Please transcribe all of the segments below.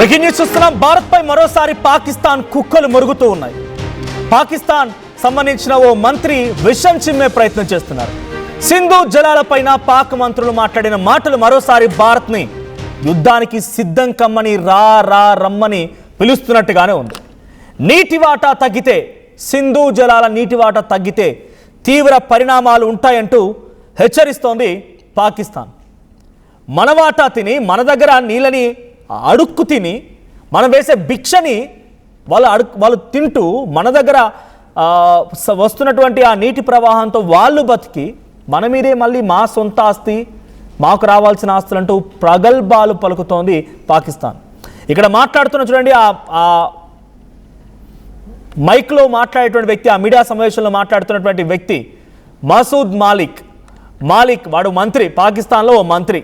Breaking news చూస్తున్నాం. భారత్ పై మరోసారి పాకిస్తాన్ కుక్కలు మొరుగుతూ ఉన్నాయి. పాకిస్తాన్ సంబంధించిన ఓ మంత్రి విషం చిమ్మే ప్రయత్నం చేస్తున్నారు. సింధు జలాలపైన పాక్ మంత్రులు మాట్లాడిన మాటలు మరోసారి భారత్ ని యుద్ధానికి సిద్ధం కమ్మని రమ్మని పిలుస్తున్నట్టుగానే ఉంది. నీటి వాటా తగ్గితే, సింధు జలాల నీటి వాటా తగ్గితే తీవ్ర పరిణామాలు ఉంటాయంటూ హెచ్చరిస్తోంది పాకిస్తాన్. మన వాటా తిని, మన దగ్గర నీళ్ళని అడుక్కు తిని, మనం వేసే భిక్షని వాళ్ళు తింటూ మన దగ్గర వస్తున్నటువంటి ఆ నీటి ప్రవాహంతో వాళ్ళు బతికి మన మీదే మళ్ళీ మా సొంత ఆస్తి, మాకు రావాల్సిన ఆస్తులంటూ ప్రగల్భాలు పలుకుతోంది పాకిస్తాన్. ఇక్కడ మాట్లాడుతున్న చూడండి, ఆ మైక్లో మాట్లాడేటువంటి వ్యక్తి, ఆ మీడియా సమావేశంలో మాట్లాడుతున్నటువంటి వ్యక్తి మసూద్ మాలిక్ వాడు మంత్రి, పాకిస్తాన్లో ఓ మంత్రి.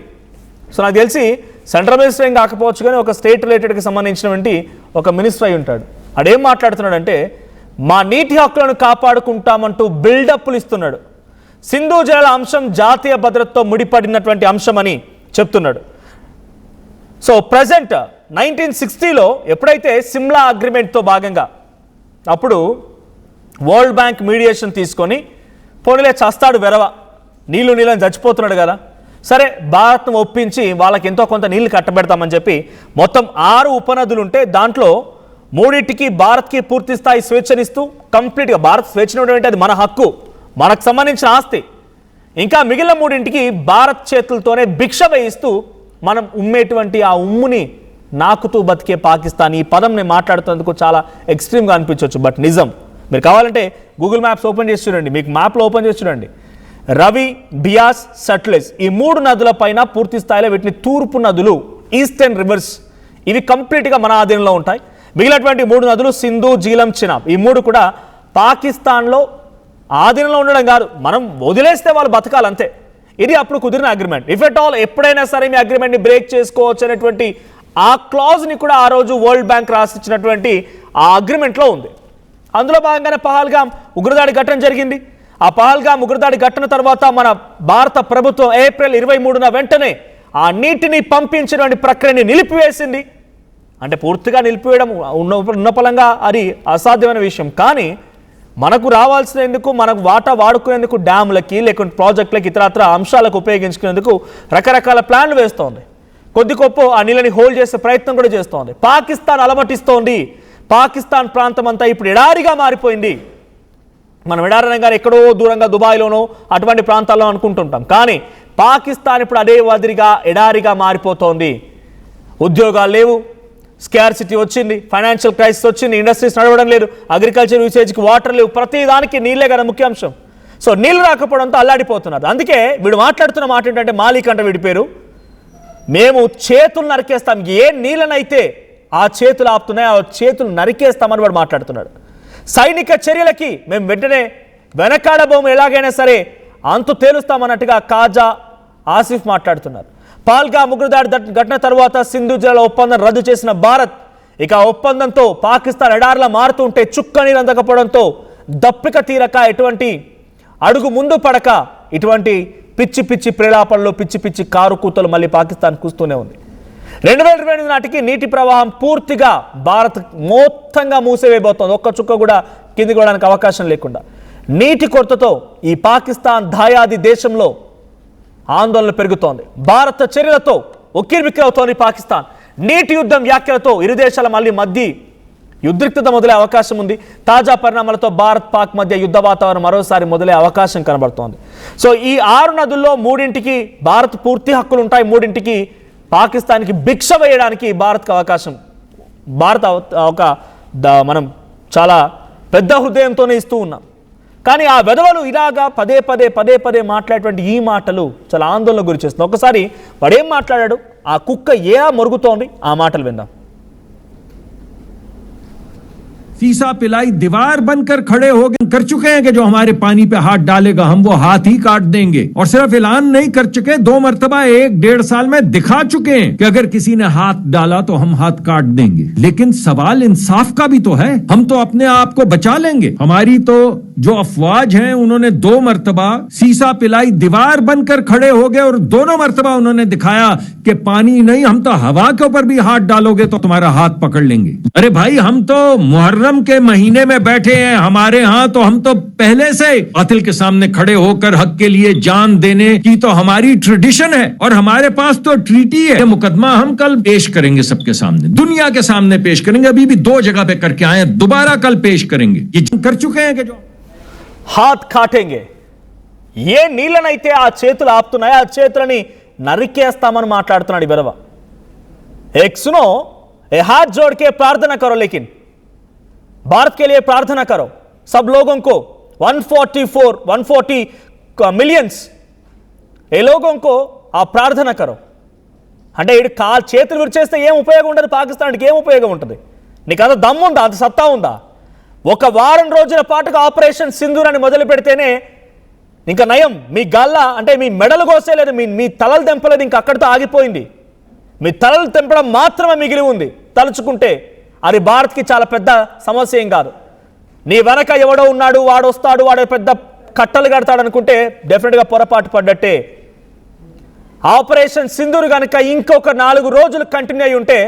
సో నాకు తెలిసి సెంట్రల్ మినిస్టర్ ఏం కాకపోవచ్చు, కానీ ఒక స్టేట్ రిలేటెడ్కి సంబంధించినటువంటి ఒక మినిస్టర్ అయి ఉంటాడు. అడేం మాట్లాడుతున్నాడంటే, మా నీటి హక్కులను కాపాడుకుంటామంటూ బిల్డప్లు ఇస్తున్నాడు. సింధు జలాల అంశం జాతీయ భద్రతతో ముడిపడినటువంటి అంశం అని చెప్తున్నాడు. సో ప్రజెంట్ 1960లో ఎప్పుడైతే సిమ్లా అగ్రిమెంట్తో భాగంగా అప్పుడు వరల్డ్ బ్యాంక్ మీడియేషన్ తీసుకొని, పోనీలే చస్తాడు వెరవ, నీళ్ళని చచ్చిపోతున్నాడు కదా, సరే భారత్ను ఒప్పించి వాళ్ళకి ఎంతో కొంత నీళ్లు కట్టబెడతామని చెప్పి మొత్తం 6 ఉపనదులు ఉంటే దాంట్లో 3టికి భారత్కి పూర్తి స్థాయి స్వేచ్ఛనిస్తూ, కంప్లీట్గా భారత్ స్వేచ్ఛనివ్వడం అది మన హక్కు, మనకు సంబంధించిన ఆస్తి. ఇంకా మిగిలిన 3టికి భారత్ చేతులతోనే భిక్ష వేయిస్తూ మనం ఉమ్మేటువంటి ఆ ఉమ్ముని నాకుతూ బతికే పాకిస్తాన్. ఈ పదం నేను మాట్లాడుతున్నందుకు చాలా ఎక్స్ట్రీమ్గా అనిపించవచ్చు, బట్ నిజం. మీరు కావాలంటే గూగుల్ మ్యాప్స్ ఓపెన్ చేసి చూడండి, మీకు మ్యాప్లో ఓపెన్ చేసి చూడండి. రవి, బియాస్, సట్లెజ్, ఈ 3 నదుల పైన పూర్తి స్థాయిలో వీటిని తూర్పు నదులు, ఈస్టర్న్ రివర్స్, ఇవి కంప్లీట్గా మన ఆధీనంలో ఉంటాయి. మిగిలినటువంటి 3 నదులు సింధు, జీలం, చినాబ్, ఈ 3 కూడా పాకిస్తాన్లో ఆధీనంలో ఉండడం కాదు, మనం వదిలేస్తే వాళ్ళు బతకాలంతే. ఇది అప్పుడు కుదిరిన అగ్రిమెంట్. ఇఫ్ ఎట్ ఆల్ ఎప్పుడైనా సరే మీ అగ్రిమెంట్ని బ్రేక్ చేసుకోవచ్చు అనేటువంటి ఆ క్లాజ్ని కూడా ఆ రోజు వరల్డ్ బ్యాంక్ రాసిచ్చినటువంటి ఆ అగ్రిమెంట్లో ఉంది. అందులో భాగంగానే పహల్గామ్ ఉగ్రదాడి ఘటన జరిగింది. ఆ పహల్గామ్ ఉగ్రదాడి ఘటన తర్వాత మన భారత ప్రభుత్వం ఏప్రిల్ 23న వెంటనే ఆ నీటిని పంపించినటువంటి ప్రక్రియని నిలిపివేసింది. అంటే పూర్తిగా నిలిపివేయడం ఉన్నపలంగా అది అసాధ్యమైన విషయం. కానీ మనకు రావాల్సినందుకు, మనకు వాటా వాడుకునేందుకు డ్యాములకి, లేకుంటే ప్రాజెక్టులకి, ఇతరత్ర అంశాలకు ఉపయోగించుకునేందుకు రకరకాల ప్లాన్లు వేస్తోంది. కొద్ది గొప్ప ఆ నీళ్ళని హోల్డ్ చేసే ప్రయత్నం కూడా చేస్తోంది. పాకిస్తాన్ అలమటిస్తోంది. పాకిస్తాన్ ప్రాంతం అంతా ఇప్పుడు ఎడారిగా మారిపోయింది. మనం ఎడారనగానే ఎక్కడో దూరంగా దుబాయ్లోనో అటువంటి ప్రాంతాల్లో అనుకుంటుంటాం, కానీ పాకిస్తాన్ ఇప్పుడు అదే వదిరిగా ఎడారిగా మారిపోతోంది. ఉద్యోగాలు లేవు, స్కార్సిటీ వచ్చింది, ఫైనాన్షియల్ క్రైసిస్ వచ్చింది, ఇండస్ట్రీస్ నడవడం లేదు, అగ్రికల్చర్ యూసేజ్కి వాటర్ లేవు, ప్రతి దానికి నీళ్ళే కదా ముఖ్య అంశం. సో నీళ్ళు రాకపోవడంతో అల్లాడిపోతున్నారు. అందుకే వీడు మాట్లాడుతున్న మాట ఏంటంటే, మాలిక్ అంటే వీడి పేరు, మేము చేతులు నరికేస్తాం, ఏ నీళ్ళనైతే ఆ చేతులు ఆపుతున్నాయి ఆ చేతులు నరికేస్తామని వాడు మాట్లాడుతున్నాడు. సైనిక చర్యలకి మేము వెంటనే వెనకాడబోము, ఎలాగైనా సరే అంతు తేలుస్తామన్నట్టుగా కాజా ఆసిఫ్ మాట్లాడుతున్నారు. పహల్గామ్ ఉగ్రదాడి ఘటన తర్వాత సింధు జలాల ఒప్పందం రద్దు చేసిన భారత్ ఇక ఒప్పందంతో పాకిస్తాన్ ఎడార్లా మారుతుంటే చుక్క నీరు అందకపోవడంతో దప్పిక తీరక, ఎటువంటి అడుగు ముందు పడక, ఇటువంటి పిచ్చి ప్రేలాపనలు, పిచ్చి కారు కూతలు మళ్ళీ పాకిస్తాన్ కూస్తూనే ఉంది. 2028 నాటికి నీటి ప్రవాహం పూర్తిగా భారత్ మొత్తంగా మూసివేయబోతోంది. ఒక్క చుక్క కూడా కిందికి పోవడానికి అవకాశం లేకుండా. నీటి కొరతతో ఈ పాకిస్తాన్ దాయాది దేశంలో ఆందోళన పెరుగుతోంది. భారత చర్యలతో ఉక్కిరిబిక్కిరవుతోంది పాకిస్తాన్. నీటి యుద్ధం వ్యాఖ్యలతో ఇరు దేశాల మధ్య ఉద్రిక్తత మొదలే అవకాశం ఉంది. తాజా పరిణామాలతో భారత్ పాక్ మధ్య యుద్ధ వాతావరణం మరోసారి మొదలే అవకాశం కనబడుతోంది. సో ఈ 6 నదుల్లో 3టికి భారత్ పూర్తి హక్కులు ఉంటాయి, 3టికి పాకిస్తాన్కి భిక్ష వేయడానికి భారత్కి అవకాశం. మనం చాలా పెద్ద హృదయంతోనే ఇస్తూ ఉన్నాం. కానీ ఆ వెధవలు ఇలాగా పదే మాట్లాడేటువంటి ఈ మాటలు చాలా ఆందోళన గురి చేస్తుంది. ఒకసారి వాడేం మాట్లాడాడు, ఆ కుక్క ఏ మొరుగుతోంది, ఆ మాటలు విందాం. सीसा पिलाई दीवार बनकर खड़े हो गए, कर चुके हैं कि जो हमारे पानी पे हाथ डालेगा हम वो हाथ ही काट देंगे। और सिर्फ ऐलान नहीं कर चुके, 2 मरतबा 1-1.5 साल में दिखा चुके हैं कि अगर किसी ने हाथ डाला तो हम हाथ काट देंगे। लेकिन सवाल इंसाफ का भी तो है, हम तो अपने आप को बचा लेंगे। हमारी तो जो अफवाज हैं उन्होंने 2 मरतबा सीसा पिलाई दीवार बनकर खड़े हो गए और दोनों मरतबा उन्होंने दिखाया कि पानी नहीं, हम तो हवा के ऊपर भी हाथ डालोगे तो तुम्हारा हाथ पकड़ लेंगे। अरे भाई, हम तो मुहर्रम के महीने में बैठे हैं, हमारे यहाँ तो हम तो पहले से कातिल के सामने खड़े होकर हक के लिए जान देने की तो हमारी ट्रेडिशन है और हमारे पास तो ट्रीटी है। मुकदमा हम कल पेश करेंगे, सबके सामने, दुनिया के सामने पेश करेंगे। अभी भी 2 जगह पे करके आए, दोबारा कल पेश करेंगे। ये कर चुके हैं कि जो హాత్ కాటేంగే ఏ నీళ్ళనైతే ఆ చేతులు ఆపుతున్నాయో ఆ చేతులని నరికేస్తామని మాట్లాడుతున్నాడు ఈ బెదవ. एक सुनो, ए हाथ जोड़ के प्रार्थना करो, लेकिन भारत के लिए प्रार्थना करो, सब लोगों को 140 मिलियंस ఏ లోగోं को ఆ ప్రార్థన కరో. అంటే ఇడు చేతులు విరిచేస్తే ఏం ఉపయోగం ఉండదు, పాకిస్తాన్కి ఏం ఉపయోగం ఉంటుంది? నీకు అంత దమ్ము ఉందా, అంత సత్తా ఉందా? ఒక వారం రోజుల పాటుగా ఆపరేషన్ సింధూర్ అని మొదలు పెడితేనే ఇంకా నయం, మీ గల్ల అంటే మీ మెడలు కోసేలేదు, మీ తలలు తెంపలేదు, ఇంకా అక్కడితో ఆగిపోయింది. మీ తలలు తెంపడం మాత్రమే మిగిలి ఉంది. తలుచుకుంటే అది భారత్కి చాలా పెద్ద సమస్య ఏం కాదు. నీ వెనక ఎవడో ఉన్నాడు, వాడు వస్తాడు, వాడు పెద్ద కట్టలు కడతాడు అనుకుంటే డెఫినెట్గా పొరపాటు పడ్డట్టే. ఆపరేషన్ సింధూర్ కనుక ఇంకొక 4 రోజులు కంటిన్యూ అయి ఉంటే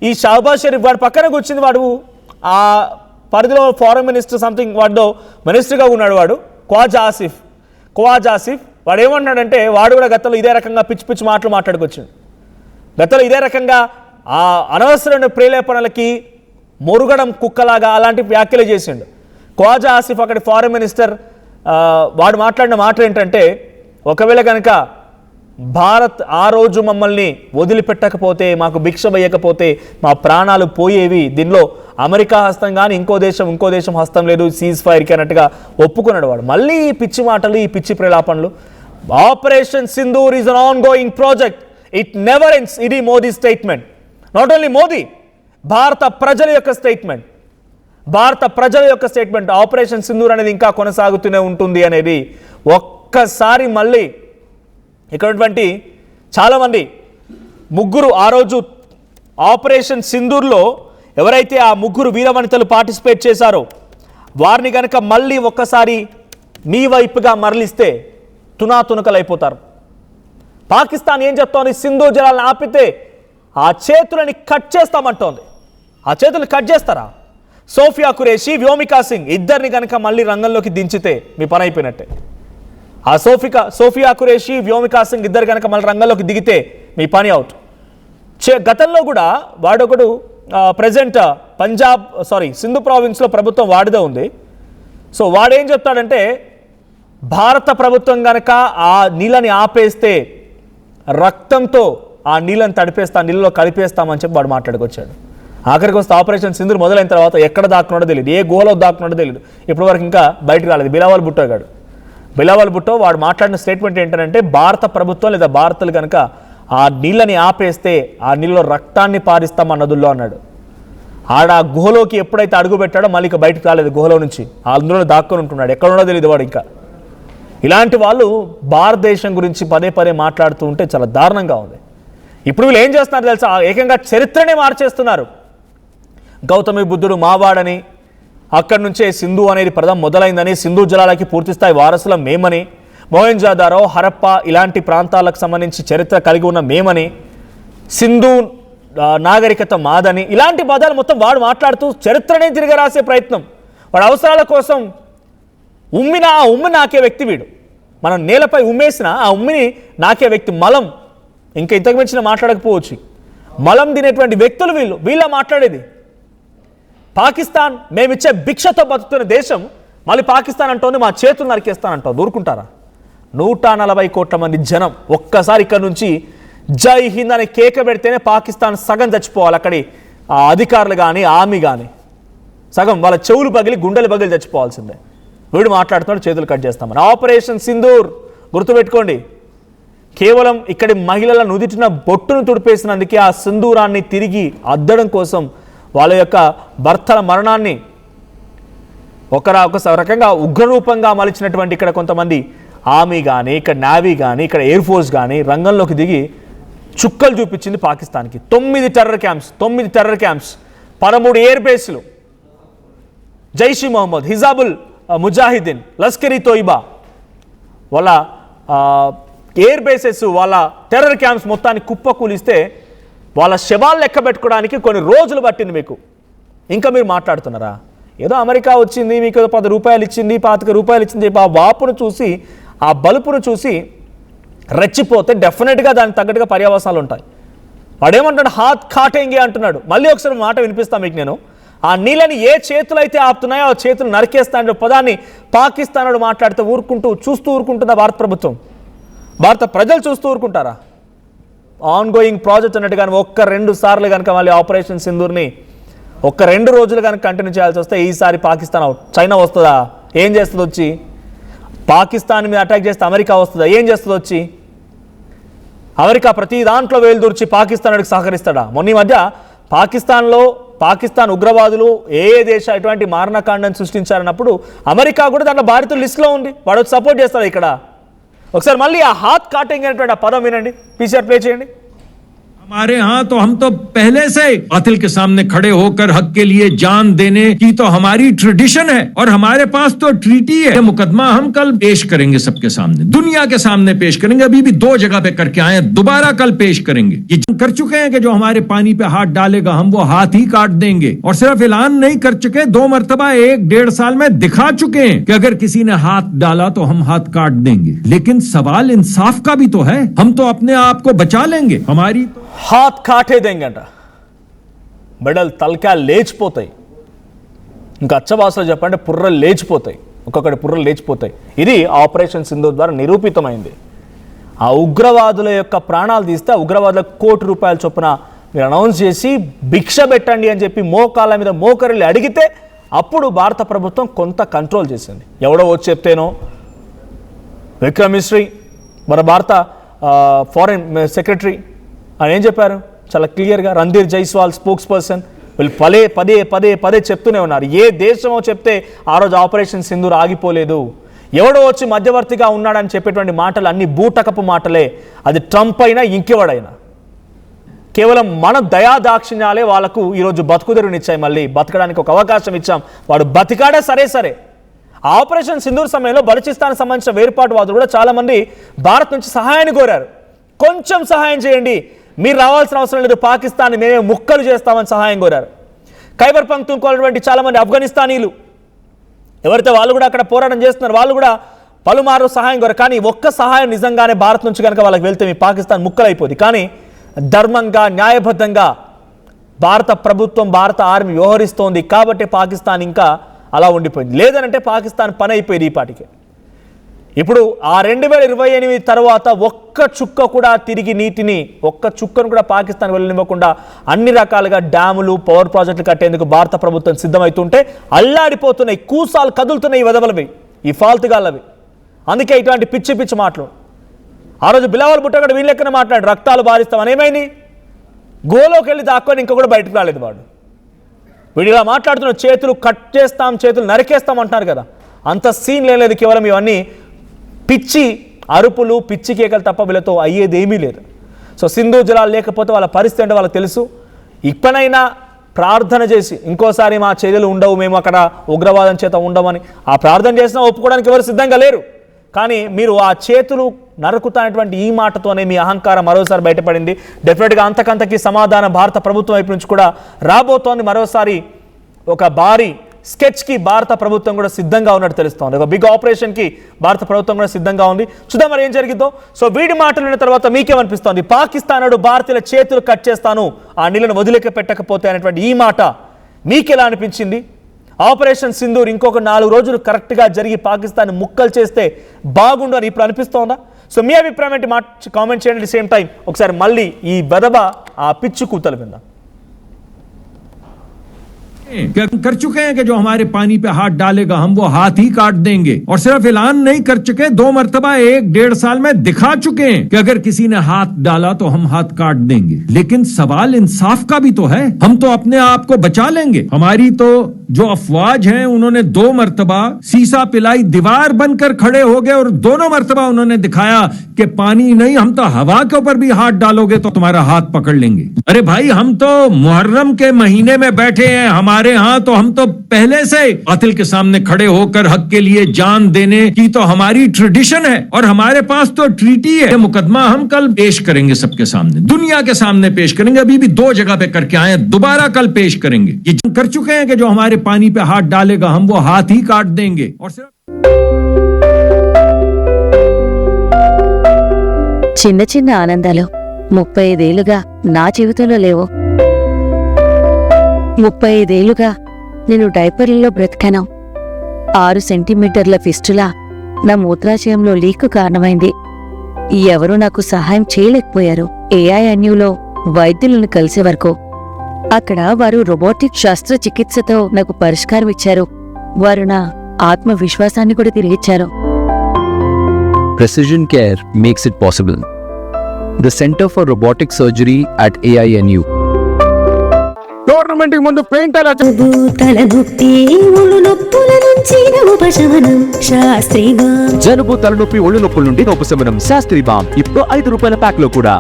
ఈ షహబాజ్ షరీఫ్ వాడు పక్కన కూర్చుంది, వాడు ఆ పరిధిలో ఫారెన్ మినిస్టర్ సంథింగ్ వాడు మినిస్టర్గా ఉన్నాడు, వాడు ఖ్వాజా ఆసిఫ్ వాడు ఏమన్నాడంటే, వాడు కూడా గతంలో ఇదే రకంగా పిచ్చి పిచ్చి మాటలు మాట్లాడుకొచ్చాడు. గతంలో ఇదే రకంగా ఆ అనవసరమైన ప్రేరేపణలకి మొరుగడం కుక్కలాగా అలాంటి వ్యాఖ్యలు చేసిండు ఖ్వాజా ఆసిఫ్, అక్కడి ఫారెన్ మినిస్టర్. వాడు మాట్లాడిన మాట ఏంటంటే, ఒకవేళ కనుక భారత్ ఆ రోజు మమ్మల్ని వదిలిపెట్టకపోతే, మాకు భిక్ష వేయకపోతే మా ప్రాణాలు పోయేవి. దీనిలో అమెరికా హస్తం కానీ ఇంకో దేశం హస్తం లేదు, సీజ్ ఫైర్కి అన్నట్టుగా ఒప్పుకున్నాడు వాడు. మళ్ళీ ఈ పిచ్చి మాటలు, ఈ పిచ్చి ప్రేలాపనలు. Operation Sindoor is an ongoing project, it never ends. ఇది Modi statement, not only Modi, భారత ప్రజల యొక్క స్టేట్మెంట్. ఆపరేషన్ సింధూర్ అనేది ఇంకా కొనసాగుతూనే ఉంటుంది అనేది. ఒక్కసారి మళ్ళీ ఇక్కడ చాలామంది 3 ఆ రోజు ఆపరేషన్ సింధూర్లో ఎవరైతే ఆ 3 వీరవనితలు పార్టిసిపేట్ చేశారో వారిని కనుక మళ్ళీ ఒక్కసారి మీ వైపుగా మరలిస్తే తునాతునకలైపోతారు. పాకిస్తాన్ ఏం చెప్తోంది, సింధు జలాలను ఆపితే ఆ చేతులని కట్ చేస్తామంటోంది. ఆ చేతులు కట్ చేస్తారా? సోఫియా ఖురేషీ, వ్యోమికా సింగ్ ఇద్దరిని కనుక మళ్ళీ రంగంలోకి దించితే మీ పని అయిపోయినట్టే. ఆ సోఫియా ఖురేషీ, వ్యోమికా సింగ్ ఇద్దరు కనుక మళ్ళీ రంగంలోకి దిగితే మీ పని అవుట్. గతంలో కూడా వాడొకడు ప్రజెంట్ సింధు ప్రావిన్స్లో ప్రభుత్వం వాడిదే ఉంది. సో వాడేం చెప్తాడంటే, భారత ప్రభుత్వం కనుక ఆ నీళ్ళని ఆపేస్తే రక్తంతో ఆ నీళ్ళని నీళ్ళలో కలిపేస్తామని చెప్పి వాడు మాట్లాడుకొచ్చాడు. ఆఖరికి వస్తే ఆపరేషన్ సింధూర్ మొదలైన తర్వాత ఎక్కడ దాక్కున్నాడో తెలియదు, ఏ గోలో దాక్కున్నాడో తెలియదు, ఇప్పటి వరకు ఇంకా బయటకు రాలేదు. బిలావల్ భుట్టో వాడు మాట్లాడిన స్టేట్మెంట్ ఏంటంటే, భారత ప్రభుత్వం లేదా భారతలు కనుక ఆ నీళ్ళని ఆపేస్తే ఆ నీళ్ళలో రక్తాన్ని పారిస్తాం నదుల్లో అన్నాడు. ఆడ ఆ గుహలోకి ఎప్పుడైతే అడుగు పెట్టాడో మళ్ళీ ఇక బయటకు రాలేదు గుహలో నుంచి, అందులో దాక్కుని ఉంటున్నాడు, ఎక్కడున్నో తెలియదు వాడు. ఇంకా ఇలాంటి వాళ్ళు భారతదేశం గురించి పదే మాట్లాడుతూ ఉంటే చాలా దారుణంగా ఉంది. ఇప్పుడు వీళ్ళు ఏం చేస్తున్నారు తెలుసా, ఏకంగా చరిత్రనే మార్చేస్తున్నారు. గౌతమి బుద్ధుడు మావాడని, అక్కడి నుంచే సింధు అనేది పదం మొదలైందని, సింధు జలాలకి పూర్తిస్థాయి వారసులం మేమని, మొహెంజోదారో, హరప్ప ఇలాంటి ప్రాంతాలకు సంబంధించి చరిత్ర కలిగి ఉన్న మేమని, సింధు నాగరికత మాదని, ఇలాంటి పదాలు మొత్తం వాడు మాట్లాడుతూ చరిత్రనే తిరిగి రాసే ప్రయత్నం. వాడు అవసరాల కోసం ఉమ్మిన ఆ ఉమ్మి నాకే వ్యక్తి వీడు. మనం నేలపై ఉమ్మేసిన ఆ ఉమ్మిని నాకే వ్యక్తి. మలం, ఇంకా ఇంతకు మించిన మాట్లాడకపోవచ్చు. మలం తినేటువంటి వ్యక్తులు వీళ్ళ మాట్లాడేది. పాకిస్తాన్ మేమిచ్చే భిక్షతో బతుకుతున్న దేశం మళ్ళీ పాకిస్తాన్ అంటోంది మా చేతులు నరికేస్తానంటావు. దూరుకుంటారా? 140 కోట్ల మంది జనం ఒక్కసారి ఇక్కడ నుంచి జై హింద్ అని కేక పెడితేనే పాకిస్తాన్ సగం చచ్చిపోవాలి. అక్కడి అధికారులు కానీ ఆర్మీ కానీ సగం వాళ్ళ చెవులు పగిలి గుండెలు పగిలి చచ్చిపోవాల్సిందే. వీడు మాట్లాడుతున్నాడు చేతులు కట్ చేస్తామని. ఆపరేషన్ సింధూర్ గుర్తుపెట్టుకోండి, కేవలం ఇక్కడి మహిళల నుదిటిన బొట్టును తుడిపేసినందుకే ఆ సింధూరాన్ని తిరిగి అద్దడం కోసం, వాళ్ళ యొక్క భర్తల మరణాన్ని ఒక రకంగా ఉగ్రరూపంగా మలిచినటువంటి ఇక్కడ కొంతమంది ఆర్మీ కానీ, ఇక్కడ నేవీ కానీ, ఇక్కడ ఎయిర్ ఫోర్స్ కానీ రంగంలోకి దిగి చుక్కలు చూపించింది పాకిస్తాన్కి. 9 టెర్రర్ క్యాంప్స్, 13 ఎయిర్ బేస్లు, జైష్ మొహమ్మద్, హిజాబుల్ ముజాహిదీన్, లష్కర్ ఈ తోయిబా వాళ్ళ ఎయిర్ బేసెస్, వాళ్ళ టెర్రర్ క్యాంప్స్ మొత్తాన్ని కుప్పకూలిస్తే వాళ్ళ శవాలు లెక్క పెట్టుకోవడానికి కొన్ని రోజులు పట్టింది మీకు. ఇంకా మీరు మాట్లాడుతున్నారా? ఏదో అమెరికా వచ్చింది, మీకు ఏదో 10 రూపాయలు ఇచ్చింది, 25 రూపాయలు ఇచ్చింది, ఆ వాపును చూసి, ఆ బలుపును చూసి రెచ్చిపోతే డెఫినెట్గా దానికి తగ్గట్టుగా పర్యవసానాలు ఉంటాయి. వాడేమంటాడు? హాత్ కాటేంగే అంటున్నాడు. మళ్ళీ ఒకసారి మాట వినిపిస్తాను మీకు నేను. ఆ నీళ్ళని ఏ చేతులు అయితే ఆపుతున్నాయో ఆ చేతులు నరికేస్తానో పదాన్ని పాకిస్తాన్ వాడు మాట్లాడితే చూస్తూ ఊరుకుంటుందా భారత ప్రభుత్వం? భారత ప్రజలు చూస్తూ ఊరుకుంటారా? ఆన్గోయింగ్ ప్రాజెక్ట్ అన్నట్టు కానీ 1-2 సార్లు కనుక మళ్ళీ ఆపరేషన్ సింధూర్ని 1-2 రోజులు కనుక కంటిన్యూ చేయాల్సి వస్తే ఈసారి పాకిస్తాన్ అవుట్. చైనా వస్తుందా? ఏం చేస్తుంది వచ్చి? పాకిస్తాన్ మీద అటాక్ చేస్తే అమెరికా వస్తుందా? ఏం చేస్తుంది వచ్చి? అమెరికా ప్రతి దాంట్లో వేలు దూర్చి పాకిస్తాన్కి సహకరిస్తాడా? మొన్న ఈ మధ్య పాకిస్తాన్ ఉగ్రవాదులు ఏ దేశ ఎటువంటి మారణకాండాన్ని సృష్టించారన్నప్పుడు అమెరికా కూడా దాంట్లో బాధితుల లిస్టులో ఉంది. వాడు వచ్చి సపోర్ట్ చేస్తాడు ఇక్కడ. ఒకసారి మళ్ళీ ఆ హాత్ కాటింగ్ అనేటువంటి ఆ పదం వినండి, పీసీఆర్ ప్లే చేయండి. हमारे यहाँ तो हम तो पहले से कातिल के सामने खड़े होकर हक के लिए जान देने की तो हमारी ट्रेडिशन है और हमारे पास तो ट्रीटी है। मुकदमा हम कल पेश करेंगे, सबके सामने, दुनिया के सामने पेश करेंगे। अभी भी 2 जगह पे करके आए हैं, दोबारा कल पेश करेंगे। ये कर चुके हैं कि जो हमारे पानी पे हाथ डालेगा हम वो हाथ ही काट देंगे। और सिर्फ ऐलान नहीं कर चुके, 2 मरतबा 1-1.5 साल में दिखा चुके हैं कि अगर किसी ने हाथ डाला तो हम हाथ काट देंगे। लेकिन सवाल इंसाफ का भी तो है। हम तो अपने आप को बचा लेंगे, हमारी హాత్ కాటేదేంగంట. బిడ్డలు తలకాయలు లేచిపోతాయి. ఇంకా అచ్చభాషలో చెప్పంటే పుర్రలు లేచిపోతాయి, ఒక్కొక్కటి పుర్రలు లేచిపోతాయి. ఇది ఆపరేషన్ సింధూర్ ద్వారా నిరూపితమైంది. ఆ ఉగ్రవాదుల యొక్క ప్రాణాలు తీస్తే ఆ ఉగ్రవాదులకు ₹1 కోటి చొప్పున మీరు అనౌన్స్ చేసి భిక్ష పెట్టండి అని చెప్పి మోకాళ్ళ మీద మోకరిల్లి అడిగితే అప్పుడు భారత ప్రభుత్వం కొంత కంట్రోల్ చేసింది. ఎవడో వచ్చి చెప్తేనో విక్రమ్ మిశ్రీ మన భారత ఫారెన్ సెక్రటరీ ఆయన ఏం చెప్పారు? చాలా క్లియర్గా రణ్ధీర్ జైస్వాల్ స్పోక్స్ పర్సన్ వీళ్ళు పదే చెప్తూనే ఉన్నారు. ఏ దేశమో చెప్తే ఆ రోజు ఆపరేషన్ సింధూర్ ఆగిపోలేదు. ఎవడో వచ్చి మధ్యవర్తిగా ఉన్నాడని చెప్పేటువంటి మాటలు అన్ని బూటకపు మాటలే. అది ట్రంప్ అయినా ఇంకెవడైనా కేవలం మన దయాదాక్షిణ్యాలే వాళ్ళకు ఈరోజు బతుకుదెరునిచ్చాయి. మళ్ళీ బతకడానికి ఒక అవకాశం ఇచ్చాం. వాడు బతికాడే సరే. ఆపరేషన్ సింధూర్ సమయంలో బలూచిస్తాన్ సంబంధించిన వేర్పాటువాదులు కూడా చాలామంది భారత్ నుంచి సహాయాన్ని కోరారు. కొంచెం సహాయం చేయండి, మీరు రావాల్సిన అవసరం లేదు, పాకిస్తాన్ మేమే ముక్కలు చేస్తామని సహాయం కోరారు. ఖైబర్ పంక్తుంకోవాలటువంటి చాలామంది ఆఫ్ఘనిస్తానీలు ఎవరైతే వాళ్ళు కూడా అక్కడ పోరాటం చేస్తున్నారు, వాళ్ళు కూడా పలుమారు సహాయం కోరారు. కానీ ఒక్క సహాయం నిజంగానే భారత్ నుంచి కనుక వాళ్ళకి వెళ్తే మీ పాకిస్తాన్ ముక్కలైపోతుంది. కానీ ధర్మంగా, న్యాయబద్ధంగా భారత ప్రభుత్వం, భారత ఆర్మీ వ్యవహరిస్తోంది కాబట్టి పాకిస్తాన్ ఇంకా అలా ఉండిపోయింది. లేదనంటే పాకిస్తాన్ పని అయిపోయింది ఈ పాటికి. ఇప్పుడు ఆ 2028 తర్వాత ఒక్క చుక్క కూడా తిరిగి నీటిని, ఒక్క చుక్కను కూడా పాకిస్తాన్ వెళ్ళనివ్వకుండా అన్ని రకాలుగా డ్యాములు, పవర్ ప్రాజెక్టులు కట్టేందుకు భారత ప్రభుత్వం సిద్ధమవుతుంటే అల్లాడిపోతున్నాయి, కూసాలు కదులుతున్నాయి ఈ వదవలవి, ఈ ఫాల్తుగాళ్ళవి. అందుకే ఇటువంటి పిచ్చి మాటలు. ఆ రోజు బిలావల్ భుట్టో కూడా వీళ్ళ లెక్కన మాట్లాడు, రక్తాలు బారిస్తామని. ఏమైంది? గోలోకి వెళ్ళి దాక్కొని ఇంకా కూడా బయటకు రాలేదు వాడు. వీడు ఇలా మాట్లాడుతున్న చేతులు కట్ చేస్తాం, చేతులు నరికేస్తాం అంటున్నారు కదా. అంత సీన్ లేదు. కేవలం ఇవన్నీ పిచ్చి అరుపులు, పిచ్చి కేకలు తప్ప వీళ్ళతో అయ్యేది ఏమీ లేదు. సో సింధు జలాలు లేకపోతే వాళ్ళ పరిస్థితి అంటే వాళ్ళకి తెలుసు. ఇప్పనైనా ప్రార్థన చేసి ఇంకోసారి మా చర్యలు ఉండవు, మేము అక్కడ ఉగ్రవాదం చేత ఉండమని ఆ ప్రార్థన చేసినా ఒప్పుకోవడానికి ఎవరు సిద్ధంగా లేరు. కానీ మీరు ఆ చేతులు నరుకుతానటువంటి ఈ మాటతోనే మీ అహంకారం మరోసారి బయటపడింది. డెఫినెట్గా అంతకంతకి సమాధానం భారత ప్రభుత్వం వైపు నుంచి కూడా రాబోతోంది. మరోసారి ఒక భారీ స్కెచ్కి భారత ప్రభుత్వం కూడా సిద్ధంగా ఉన్నట్టు తెలుస్తోంది. ఒక బిగ్ ఆపరేషన్కి భారత ప్రభుత్వం కూడా సిద్ధంగా ఉంది. చూద్దాం మరి ఏం జరిగిందో. సో వీడి మాటలు విన్న తర్వాత మీకేమనిపిస్తోంది? పాకిస్తాన్ భారతీయుల చేతులు కట్ చేస్తాను, ఆ నీళ్ళను వదిలేక పెట్టకపోతే అనేటువంటి ఈ మాట మీకెలా అనిపించింది? ఆపరేషన్ సింధూర్ ఇంకొక 4 రోజులు కరెక్ట్గా జరిగి పాకిస్తాన్ ముక్కలు చేస్తే బాగుండు అని ఇప్పుడు అనిపిస్తోందా? సో మీ అభిప్రాయం ఏంటి? కామెంట్ చేయండి. సేమ్ టైం ఒకసారి మళ్ళీ ఈ బెదబ ఆ పిచ్చి కూతలు విందాం. कर चुके हैं कि जो हमारे पानी पे हाथ डालेगा हम वो हाथ ही काट देंगे। और सिर्फ ऐलान नहीं कर चुके, 2 मरतबा 1-1.5 साल में दिखा चुके हैं कि अगर किसी ने हाथ डाला तो हम हाथ काट देंगे। लेकिन सवाल इंसाफ का भी तो है। हम तो अपने आप को बचा लेंगे, हमारी तो जो अफवाज हैं उन्होंने 2 मर्तबा सीसा पिलाई दीवार बनकर खड़े हो गए और दोनों मर्तबा उन्होंने दिखाया कि पानी नहीं, हम तो हवा के ऊपर भी हाथ डालोगे तो तुम्हारा हाथ पकड़ लेंगे। अरे भाई, हम तो मुहर्रम के महीने में बैठे हैं, हमारे यहाँ तो हम तो पहले से बातिल के सामने खड़े होकर हक के लिए जान देने की तो हमारी ट्रेडिशन है और हमारे पास तो ट्रीटी है। मुकदमा हम कल पेश करेंगे सबके सामने, दुनिया के सामने पेश करेंगे। अभी भी 2 जगह पे करके आए हैं, दोबारा कल पेश करेंगे। ये कर चुके हैं कि जो हमारे पानी पे हाथ डालेगा हम वो हाथ ही काट देंगे। और सिर्फ చిన్న చిన్న ఆనందాలు 35 ఏళ్లుగా నా జీవితంలో లేవు. 35 ఏళ్లుగా నేను డైపర్లలో బ్రతికాను. 6 సెంటీమీటర్ల ఫిస్టులా నా మూత్రాశయంలో లీకు కారణమైంది. ఎవరూ నాకు సహాయం చేయలేకపోయారు. ఏఐఎన్యూలో వైద్యులను కలిసే వరకు అక్కడ వారు రోబోటిక్ శస్త్రచికిత్సతో నాకు పరిష్కారం ఇచ్చారు. వారు నా ఆత్మవిశ్వాసాన్ని కూడా తిరిగిచ్చారు. Precision Care makes it possible. The Center for Robotic Surgery at AINU. Tournament ముందు పెయింట్ అలా తలనొప్పి ఒళ్ళు నొప్పుల నుంచి ఉపశమనం శాస్త్రీగా. జలుబు తలనొప్పి ఒళ్ళు నొప్పుల నుండి ఉపశమనం శాస్త్రీ బామ్ ఇప్పుడు 5 రూపాయల ప్యాక్ లో కూడా.